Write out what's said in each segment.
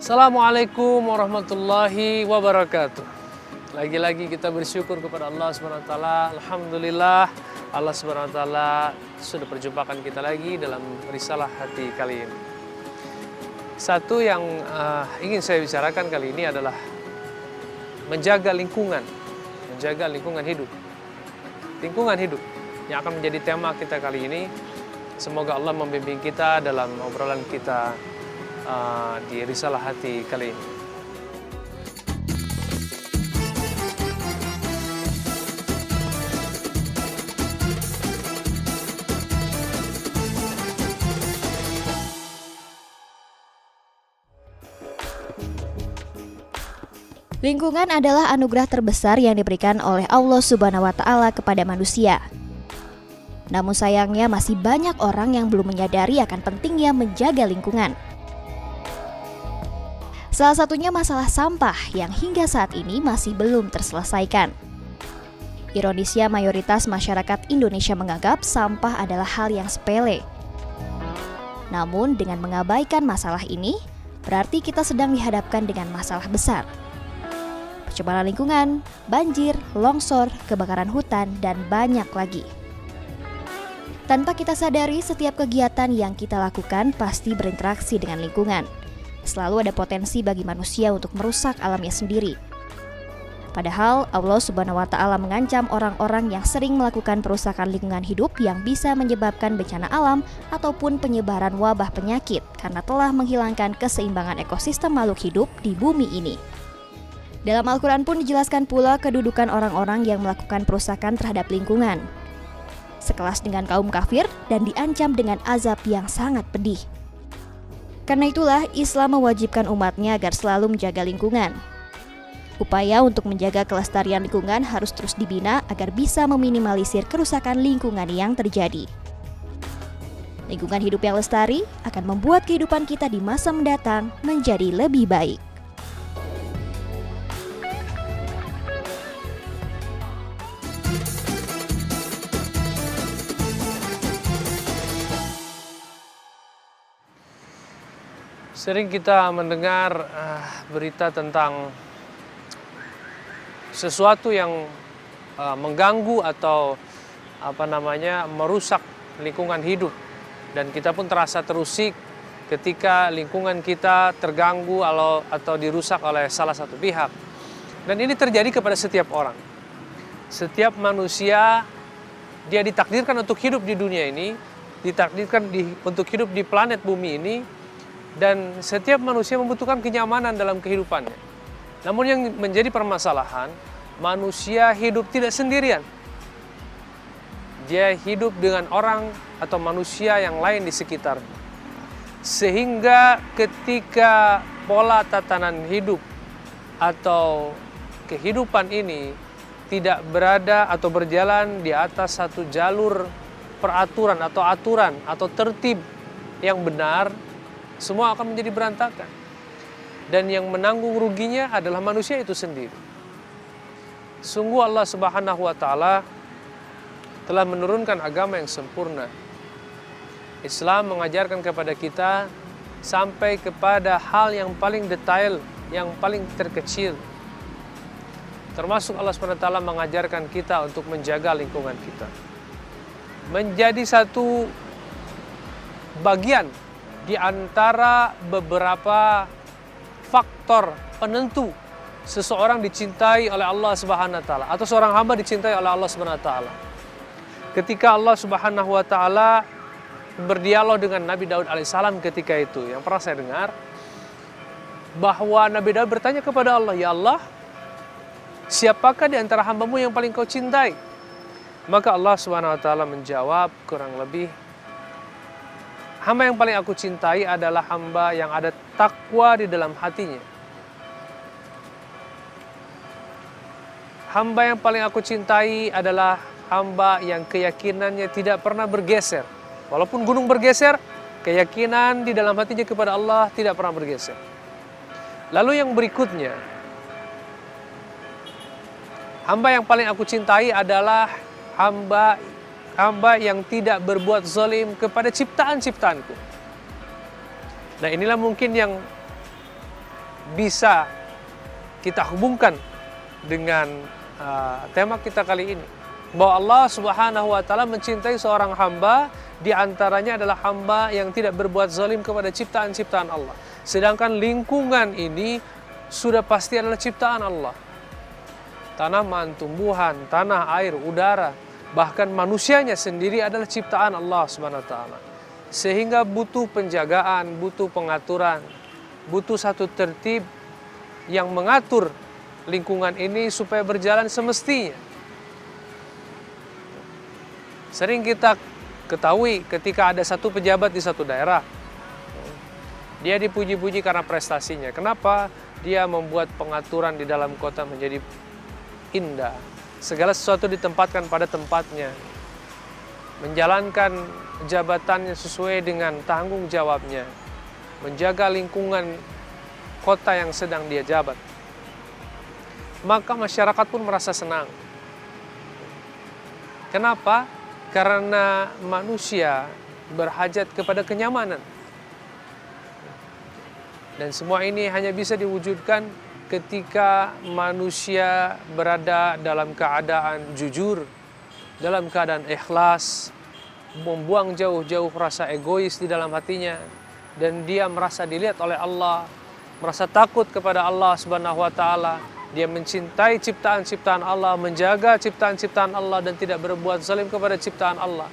Assalamualaikum warahmatullahi wabarakatuh. Lagi-lagi kita bersyukur kepada Allah SWT. Alhamdulillah Allah SWT sudah perjumpakan kita lagi dalam risalah hati kali ini. Satu yang ingin saya bicarakan kali ini adalah menjaga lingkungan hidup. Lingkungan hidup yang akan menjadi tema kita kali ini. Semoga Allah membimbing kita dalam obrolan kita di risalah hati kali ini. Lingkungan adalah anugerah terbesar yang diberikan oleh Allah Subhanahu wa Ta'ala kepada manusia. Namun sayangnya masih banyak orang yang belum menyadari akan pentingnya menjaga lingkungan. Salah satunya masalah sampah yang hingga saat ini masih belum terselesaikan. Ironisnya mayoritas masyarakat Indonesia menganggap sampah adalah hal yang sepele. Namun dengan mengabaikan masalah ini, berarti kita sedang dihadapkan dengan masalah besar. Pencemaran lingkungan, banjir, longsor, kebakaran hutan, dan banyak lagi. Tanpa kita sadari, setiap kegiatan yang kita lakukan pasti berinteraksi dengan lingkungan. Selalu ada potensi bagi manusia untuk merusak alamnya sendiri. Padahal Allah Subhanahu wa Ta'ala mengancam orang-orang yang sering melakukan perusakan lingkungan hidup yang bisa menyebabkan bencana alam ataupun penyebaran wabah penyakit karena telah menghilangkan keseimbangan ekosistem makhluk hidup di bumi ini. Dalam Al-Quran pun dijelaskan pula kedudukan orang-orang yang melakukan perusakan terhadap lingkungan, sekelas dengan kaum kafir dan diancam dengan azab yang sangat pedih. Karena itulah Islam mewajibkan umatnya agar selalu menjaga lingkungan. Upaya untuk menjaga kelestarian lingkungan harus terus dibina agar bisa meminimalisir kerusakan lingkungan yang terjadi. Lingkungan hidup yang lestari akan membuat kehidupan kita di masa mendatang menjadi lebih baik. Sering kita mendengar berita tentang sesuatu yang mengganggu atau merusak lingkungan hidup, dan kita pun terasa terusik ketika lingkungan kita terganggu atau dirusak oleh salah satu pihak. Dan ini terjadi kepada setiap orang. Setiap manusia dia ditakdirkan untuk hidup di dunia ini, ditakdirkan untuk hidup di planet bumi ini. Dan setiap manusia membutuhkan kenyamanan dalam kehidupannya. Namun yang menjadi permasalahan, manusia hidup tidak sendirian. Dia hidup dengan orang atau manusia yang lain di sekitarnya. Sehingga ketika pola tatanan hidup atau kehidupan ini tidak berada atau berjalan di atas satu jalur peraturan atau aturan atau tertib yang benar, semua akan menjadi berantakan. Dan yang menanggung ruginya adalah manusia itu sendiri. Sungguh Allah Subhanahu wa Ta'ala telah menurunkan agama yang sempurna. Islam mengajarkan kepada kita sampai kepada hal yang paling detail, yang paling terkecil. Termasuk Allah Subhanahu wa Ta'ala mengajarkan kita untuk menjaga lingkungan kita. Menjadi satu bagian di antara beberapa faktor penentu seseorang dicintai oleh Allah Subhanahu wa Ta'ala atau seorang hamba dicintai oleh Allah Subhanahu wa Ta'ala. Ketika Allah Subhanahu wa Ta'ala berdialog dengan Nabi Daud alaihissalam ketika itu, yang pernah saya dengar bahwa Nabi Daud bertanya kepada Allah, "Ya Allah, siapakah di antara hambamu yang paling kau cintai?" Maka Allah Subhanahu wa Ta'ala menjawab kurang lebih, "Hamba yang paling aku cintai adalah hamba yang ada takwa di dalam hatinya. Hamba yang paling aku cintai adalah hamba yang keyakinannya tidak pernah bergeser. Walaupun gunung bergeser, keyakinan di dalam hatinya kepada Allah tidak pernah bergeser." Lalu yang berikutnya, hamba yang paling aku cintai adalah hamba yang tidak berbuat zalim kepada ciptaan-ciptaanku. Nah, inilah mungkin yang bisa kita hubungkan dengan tema kita kali ini, bahwa Allah Subhanahu wa taala mencintai seorang hamba, di antaranya adalah hamba yang tidak berbuat zalim kepada ciptaan-ciptaan Allah. Sedangkan lingkungan ini sudah pasti adalah ciptaan Allah. Tanaman, tumbuhan, tanah, air, udara, bahkan manusianya sendiri adalah ciptaan Allah Subhanahu wa taala. Sehingga butuh penjagaan, butuh pengaturan, butuh satu tertib yang mengatur lingkungan ini supaya berjalan semestinya. Sering kita ketahui ketika ada satu pejabat di satu daerah, dia dipuji-puji karena prestasinya. Kenapa? Dia membuat pengaturan di dalam kota menjadi indah. Segala sesuatu ditempatkan pada tempatnya. Menjalankan jabatannya sesuai dengan tanggung jawabnya. Menjaga lingkungan kota yang sedang dia jabat. Maka masyarakat pun merasa senang. Kenapa? Karena manusia berhajat kepada kenyamanan. Dan semua ini hanya bisa diwujudkan ketika manusia berada dalam keadaan jujur, dalam keadaan ikhlas, membuang jauh-jauh rasa egois di dalam hatinya, dan dia merasa dilihat oleh Allah, merasa takut kepada Allah Subhanahu wa taala. Dia mencintai ciptaan-ciptaan Allah, menjaga ciptaan-ciptaan Allah, dan tidak berbuat zalim kepada ciptaan Allah.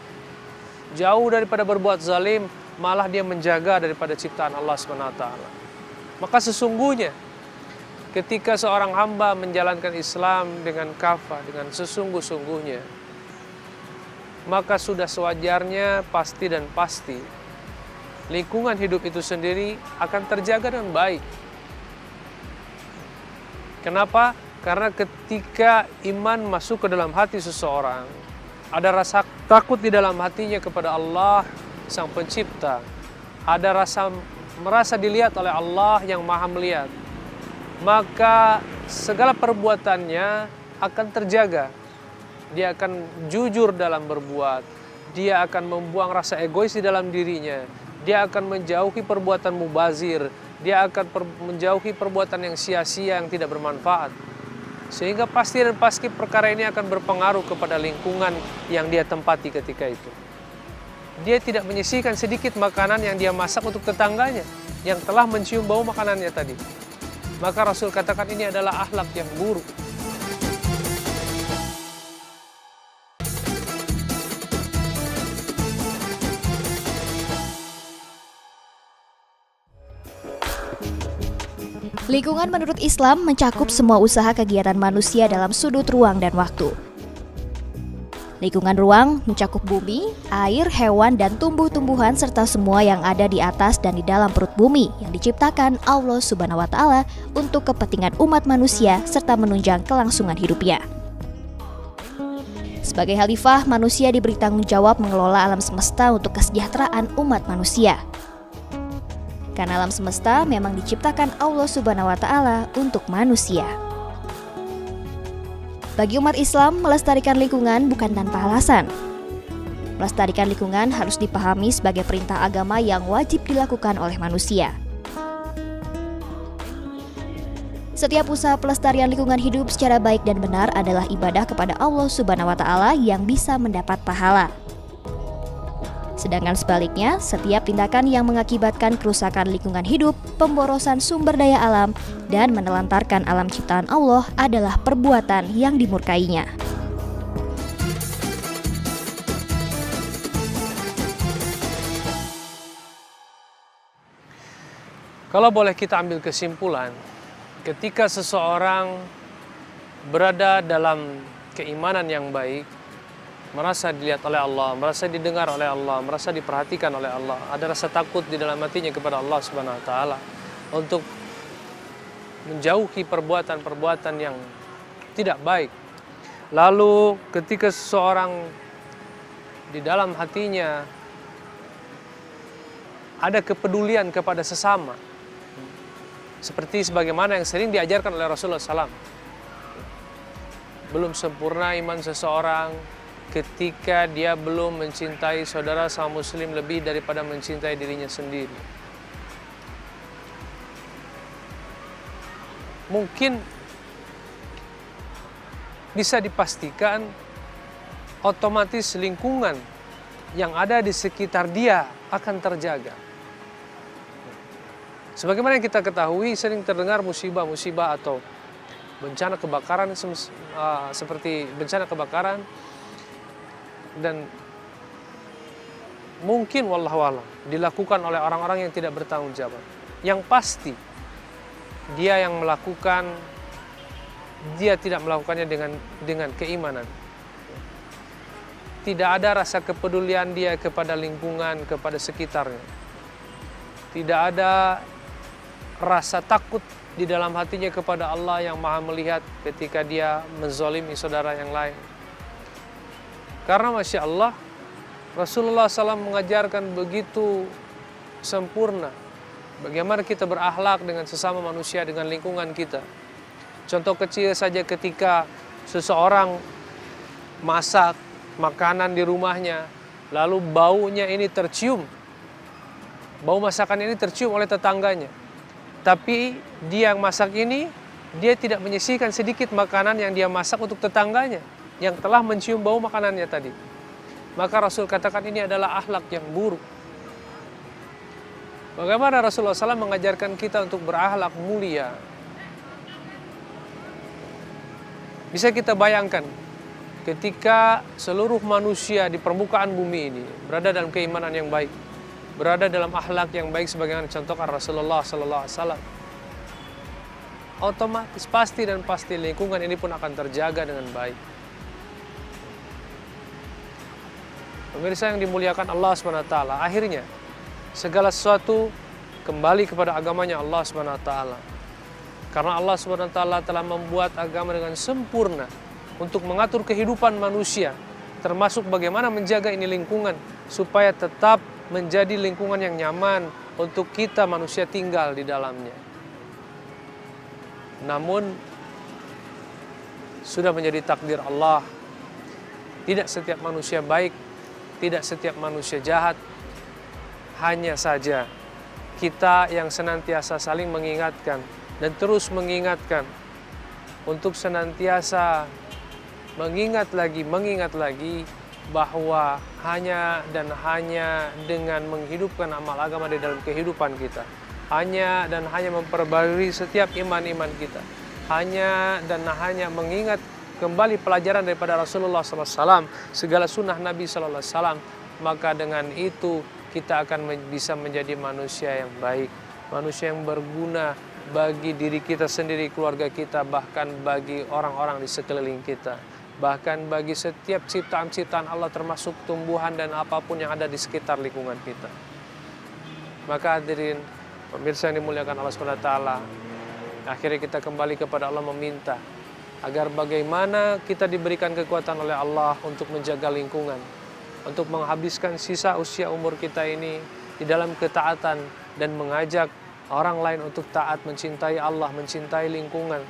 Jauh daripada berbuat zalim, malah dia menjaga daripada ciptaan Allah Subhanahu wa taala. Maka sesungguhnya ketika seorang hamba menjalankan Islam dengan kafah, dengan sesungguh-sungguhnya, maka sudah sewajarnya pasti dan pasti lingkungan hidup itu sendiri akan terjaga dengan baik. Kenapa? Karena ketika iman masuk ke dalam hati seseorang, ada rasa takut di dalam hatinya kepada Allah Sang Pencipta, ada rasa merasa dilihat oleh Allah yang Maha Melihat, maka segala perbuatannya akan terjaga. Dia akan jujur dalam berbuat, dia akan membuang rasa egois di dalam dirinya, dia akan menjauhi perbuatan mubazir, dia akan menjauhi perbuatan yang sia-sia, yang tidak bermanfaat. Sehingga pasti dan pasti perkara ini akan berpengaruh kepada lingkungan yang dia tempati ketika itu. Dia tidak menyisihkan sedikit makanan yang dia masak untuk tetangganya yang telah mencium bau makanannya tadi. Maka Rasul katakan ini adalah akhlak yang buruk. Lingkungan menurut Islam mencakup semua usaha kegiatan manusia dalam sudut ruang dan waktu. Lingkungan ruang mencakup bumi, air, hewan, dan tumbuh-tumbuhan serta semua yang ada di atas dan di dalam perut bumi yang diciptakan Allah Subhanahu wa taala untuk kepentingan umat manusia serta menunjang kelangsungan hidupnya. Sebagai khalifah, manusia diberi tanggung jawab mengelola alam semesta untuk kesejahteraan umat manusia. Karena alam semesta memang diciptakan Allah Subhanahu wa taala untuk manusia. Bagi umat Islam, melestarikan lingkungan bukan tanpa alasan. Melestarikan lingkungan harus dipahami sebagai perintah agama yang wajib dilakukan oleh manusia. Setiap usaha pelestarian lingkungan hidup secara baik dan benar adalah ibadah kepada Allah Subhanahu wa taala yang bisa mendapat pahala. Sedangkan sebaliknya, setiap tindakan yang mengakibatkan kerusakan lingkungan hidup, pemborosan sumber daya alam, dan menelantarkan alam ciptaan Allah adalah perbuatan yang dimurkainya. Kalau boleh kita ambil kesimpulan, ketika seseorang berada dalam keimanan yang baik, merasa dilihat oleh Allah, merasa didengar oleh Allah, merasa diperhatikan oleh Allah, ada rasa takut di dalam hatinya kepada Allah Subhanahu wa taala untuk menjauhi perbuatan-perbuatan yang tidak baik. Lalu ketika seseorang di dalam hatinya ada kepedulian kepada sesama, seperti sebagaimana yang sering diajarkan oleh Rasulullah SAW. Belum sempurna iman seseorang ketika dia belum mencintai saudara sama muslim lebih daripada mencintai dirinya sendiri. mungkin bisa dipastikan otomatis lingkungan yang ada di sekitar dia akan terjaga. Sebagaimana yang kita ketahui, sering terdengar musibah-musibah atau bencana kebakaran seperti bencana kebakaran, dan mungkin wallahualam dilakukan oleh orang-orang yang tidak bertanggung jawab. Yang pasti dia yang melakukan, dia tidak melakukannya dengan keimanan. Tidak ada rasa kepedulian dia kepada lingkungan, kepada sekitarnya. Tidak ada rasa takut di dalam hatinya kepada Allah yang Maha melihat ketika dia menzalimi saudara yang lain. Karena Masya Allah, Rasulullah SAW mengajarkan begitu sempurna bagaimana kita berakhlak dengan sesama manusia, dengan lingkungan kita. Contoh kecil saja, ketika seseorang masak makanan di rumahnya, lalu baunya ini tercium, bau masakan ini tercium oleh tetangganya. Tapi dia yang masak ini, dia tidak menyisihkan sedikit makanan yang dia masak untuk tetangganya yang telah mencium bau makanannya tadi. Maka Rasul katakan ini adalah akhlak yang buruk. Bagaimana Rasulullah SAW mengajarkan kita untuk berakhlak mulia? Bisa kita bayangkan ketika seluruh manusia di permukaan bumi ini berada dalam keimanan yang baik, berada dalam akhlak yang baik sebagaimana dicontohkan Rasulullah SAW, otomatis pasti lingkungan ini pun akan terjaga dengan baik. Pemirsa yang dimuliakan Allah SWT, akhirnya segala sesuatu kembali kepada agamanya Allah SWT. Karena Allah SWT telah membuat agama dengan sempurna untuk mengatur kehidupan manusia, termasuk bagaimana menjaga ini lingkungan supaya tetap menjadi lingkungan yang nyaman untuk kita manusia tinggal di dalamnya. Namun sudah menjadi takdir Allah, tidak setiap manusia baik, tidak setiap manusia jahat. Hanya saja kita yang senantiasa saling mengingatkan dan terus mengingatkan untuk senantiasa mengingat lagi bahwa hanya dengan menghidupkan amal agama di dalam kehidupan kita, hanya memperbarui setiap iman-iman kita, hanya mengingat kembali pelajaran daripada Rasulullah SAW, segala sunnah Nabi SAW, maka dengan itu kita akan bisa menjadi manusia yang baik, manusia yang berguna bagi diri kita sendiri, keluarga kita, bahkan bagi orang-orang di sekeliling kita, bahkan bagi setiap ciptaan-ciptaan Allah, termasuk tumbuhan dan apapun yang ada di sekitar lingkungan kita. Maka hadirin pemirsa yang dimuliakan Allah SWT, akhirnya kita kembali kepada Allah meminta agar bagaimana kita diberikan kekuatan oleh Allah untuk menjaga lingkungan, untuk menghabiskan sisa usia umur kita ini di dalam ketaatan dan mengajak orang lain untuk taat, mencintai Allah, mencintai lingkungan,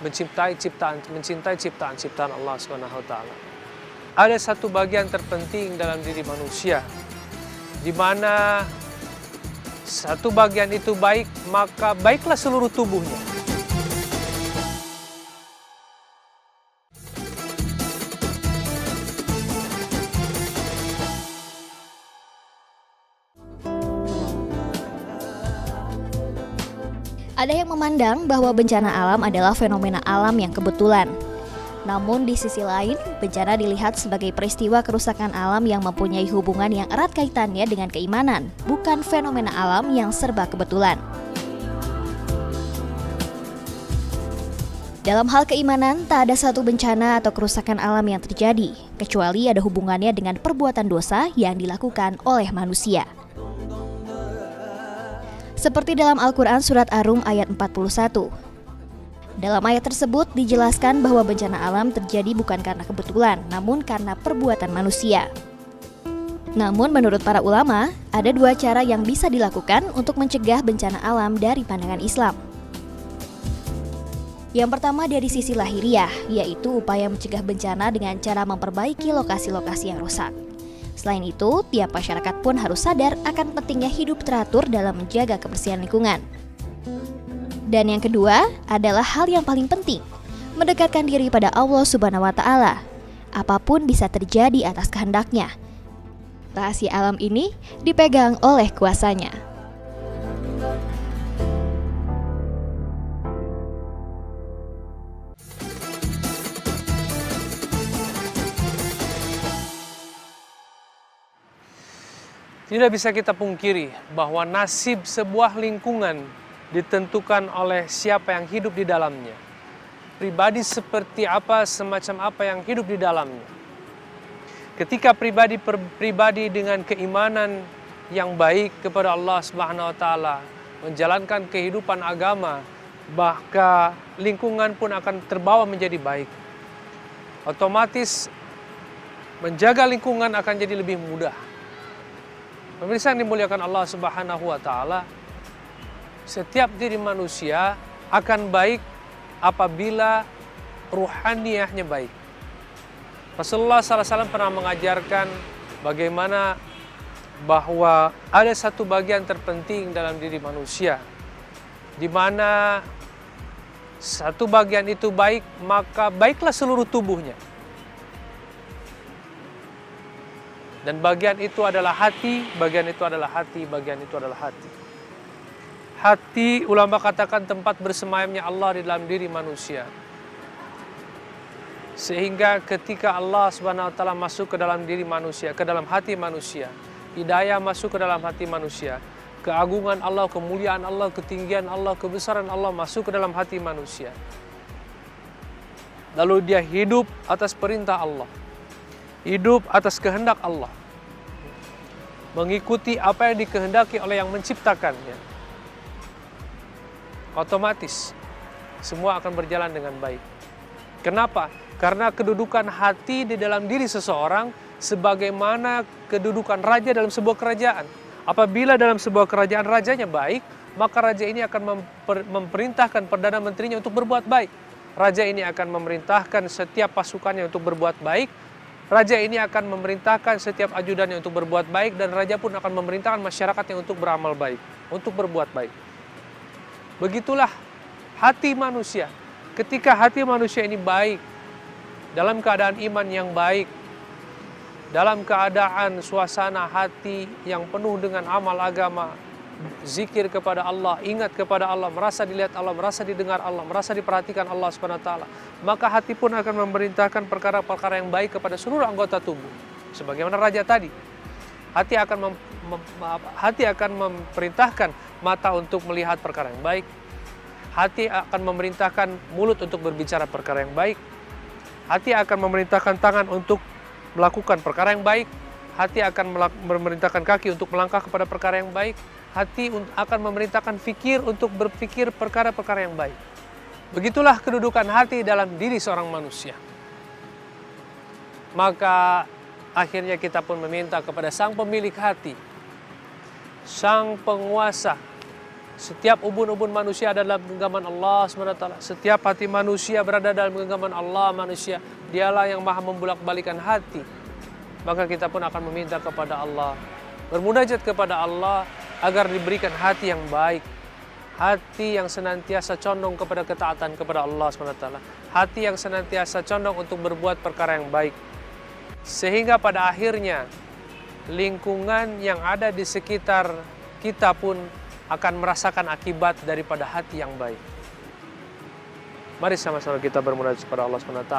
mencintai ciptaan Allah SWT. Ada satu bagian terpenting dalam diri manusia, di mana satu bagian itu baik, maka baiklah seluruh tubuhnya. Ada yang memandang bahwa bencana alam adalah fenomena alam yang kebetulan. Namun di sisi lain, bencana dilihat sebagai peristiwa kerusakan alam yang mempunyai hubungan yang erat kaitannya dengan keimanan, bukan fenomena alam yang serba kebetulan. Dalam hal keimanan, tak ada satu bencana atau kerusakan alam yang terjadi, kecuali ada hubungannya dengan perbuatan dosa yang dilakukan oleh manusia. Seperti dalam Al-Quran Surat Ar-Rum ayat 41. Dalam ayat tersebut dijelaskan bahwa bencana alam terjadi bukan karena kebetulan, namun karena perbuatan manusia. Namun menurut para ulama, ada dua cara yang bisa dilakukan untuk mencegah bencana alam dari pandangan Islam. Yang pertama dari sisi lahiriah, yaitu upaya mencegah bencana dengan cara memperbaiki lokasi-lokasi yang rusak. Selain itu, tiap masyarakat pun harus sadar akan pentingnya hidup teratur dalam menjaga kebersihan lingkungan. Dan yang kedua adalah hal yang paling penting, mendekatkan diri pada Allah Subhanahu wa Ta'ala. Apapun bisa terjadi atas kehendaknya. Rahasia alam ini dipegang oleh kuasanya. Tidak bisa kita pungkiri bahwa nasib sebuah lingkungan ditentukan oleh siapa yang hidup di dalamnya. Pribadi seperti apa, semacam apa yang hidup di dalamnya. Ketika pribadi dengan keimanan yang baik kepada Allah Subhanahu wa Ta'ala, menjalankan kehidupan agama, bahkan lingkungan pun akan terbawa menjadi baik. Otomatis menjaga lingkungan akan jadi lebih mudah. Pemirsa yang dimuliakan Allah Subhanahu wa Ta'ala, setiap diri manusia akan baik apabila ruhaniyahnya baik. Rasulullah SAW pernah mengajarkan bagaimana bahwa ada satu bagian terpenting dalam diri manusia, di mana satu bagian itu baik, maka baiklah seluruh tubuhnya. Dan bagian itu adalah hati, bagian itu adalah hati, bagian itu adalah hati. Hati, ulama katakan tempat bersemayamnya Allah di dalam diri manusia. Sehingga ketika Allah Subhanahu wa Ta'ala masuk ke dalam diri manusia, ke dalam hati manusia, hidayah masuk ke dalam hati manusia, keagungan Allah, kemuliaan Allah, ketinggian Allah, kebesaran Allah masuk ke dalam hati manusia. Lalu dia hidup atas perintah Allah, hidup atas kehendak Allah, mengikuti apa yang dikehendaki oleh yang menciptakannya. Otomatis semua akan berjalan dengan baik. Kenapa? Karena kedudukan hati di dalam diri seseorang sebagaimana kedudukan raja dalam sebuah kerajaan. Apabila dalam sebuah kerajaan rajanya baik, maka raja ini akan memerintahkan perdana menterinya untuk berbuat baik. Raja ini akan memerintahkan setiap pasukannya untuk berbuat baik. Raja ini akan memerintahkan setiap ajudannya untuk berbuat baik, dan raja pun akan memerintahkan masyarakatnya untuk beramal baik, untuk berbuat baik. Begitulah hati manusia. Ketika hati manusia ini baik, dalam keadaan iman yang baik, dalam keadaan suasana hati yang penuh dengan amal agama, zikir kepada Allah, ingat kepada Allah, merasa dilihat Allah, merasa didengar Allah, merasa diperhatikan Allah Subhanahu wa Ta'ala, maka hati pun akan memerintahkan perkara-perkara yang baik kepada seluruh anggota tubuh. Sebagaimana raja tadi, hati akan memerintahkan mata untuk melihat perkara yang baik, hati akan memerintahkan mulut untuk berbicara perkara yang baik, hati akan memerintahkan tangan untuk melakukan perkara yang baik, hati akan memerintahkan kaki untuk melangkah kepada perkara yang baik, hati akan memerintahkan fikir untuk berpikir perkara-perkara yang baik. Begitulah kedudukan hati dalam diri seorang manusia. Maka akhirnya kita pun meminta kepada sang pemilik hati, sang penguasa. Setiap ubun-ubun manusia adalah genggaman Allah SWT. Setiap hati manusia berada dalam genggaman Allah manusia. Dialah yang maha membulak-balikan hati. Maka kita pun akan meminta kepada Allah, bermunajat kepada Allah agar diberikan hati yang baik, hati yang senantiasa condong kepada ketaatan kepada Allah SWT, hati yang senantiasa condong untuk berbuat perkara yang baik, sehingga pada akhirnya lingkungan yang ada di sekitar kita pun akan merasakan akibat daripada hati yang baik. Mari sama-sama kita bermunajat kepada Allah SWT.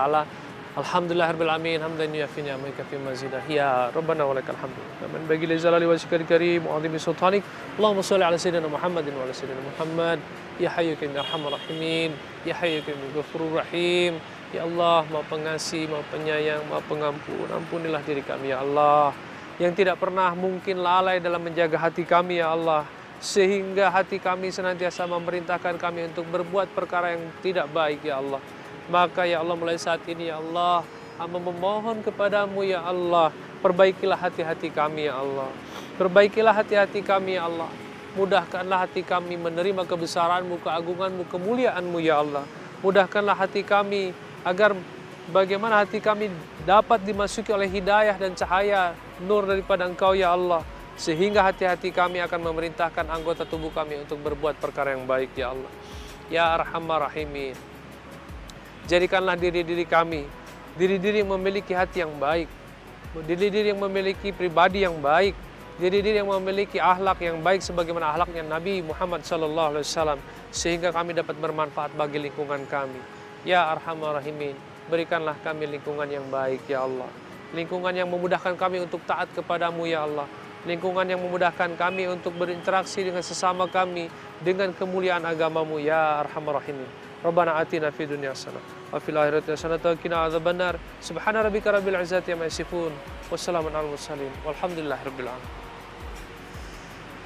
Alhamdulillahirabbil alamin, hamdan yuafi ni'amaka fi mazidah. Ya Rabbana walakal hamdu. Man bagi li jalali wajhikal karim wa 'azimi sultanik. Allahumma shalli ala sayyidina Muhammadin wa ala sayyidina Muhammad. Ya Hayyu ya Arhamar Rahimin, ya Hayyu ya Ghafurur Rahim. Ya Allah, Maha Pengasih, Maha Penyayang, Maha Pengampun. Ampunilah diri kami ya Allah, yang tidak pernah mungkin lalai dalam menjaga hati kami ya Allah, sehingga hati kami senantiasa memerintahkan kami untuk berbuat perkara yang tidak baik ya Allah. Maka ya Allah, mulai saat ini ya Allah, hamba memohon kepadamu ya Allah, perbaikilah hati-hati kami ya Allah, perbaikilah hati-hati kami ya Allah, mudahkanlah hati kami menerima kebesaranmu, keagunganmu, kemuliaanmu ya Allah. Mudahkanlah hati kami agar bagaimana hati kami dapat dimasuki oleh hidayah dan cahaya nur daripada Engkau ya Allah, sehingga hati-hati kami akan memerintahkan anggota tubuh kami untuk berbuat perkara yang baik ya Allah. ya arhamar rahimin. Jadikanlah diri-diri kami diri-diri yang memiliki hati yang baik, diri-diri yang memiliki pribadi yang baik, diri-diri yang memiliki akhlak yang baik sebagaimana akhlaknya Nabi Muhammad SAW, sehingga kami dapat bermanfaat bagi lingkungan kami. Ya arhamar rahimin, berikanlah kami lingkungan yang baik ya Allah, lingkungan yang memudahkan kami untuk taat kepadamu ya Allah, lingkungan yang memudahkan kami untuk berinteraksi dengan sesama kami dengan kemuliaan agamamu ya arhamar rahimin. Rabbana atina fid dunya hasanah wa fil akhirati hasanah wa qina adzabannar. Subhana rabbika rabbil izzati amma yasifun. Wassalamun alal mursalin. Walhamdulillahirabbil alamin.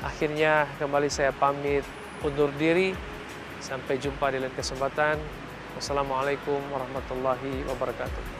Akhirnya kembali saya pamit undur diri. Sampai jumpa di lain kesempatan. Wassalamualaikum warahmatullahi wabarakatuh.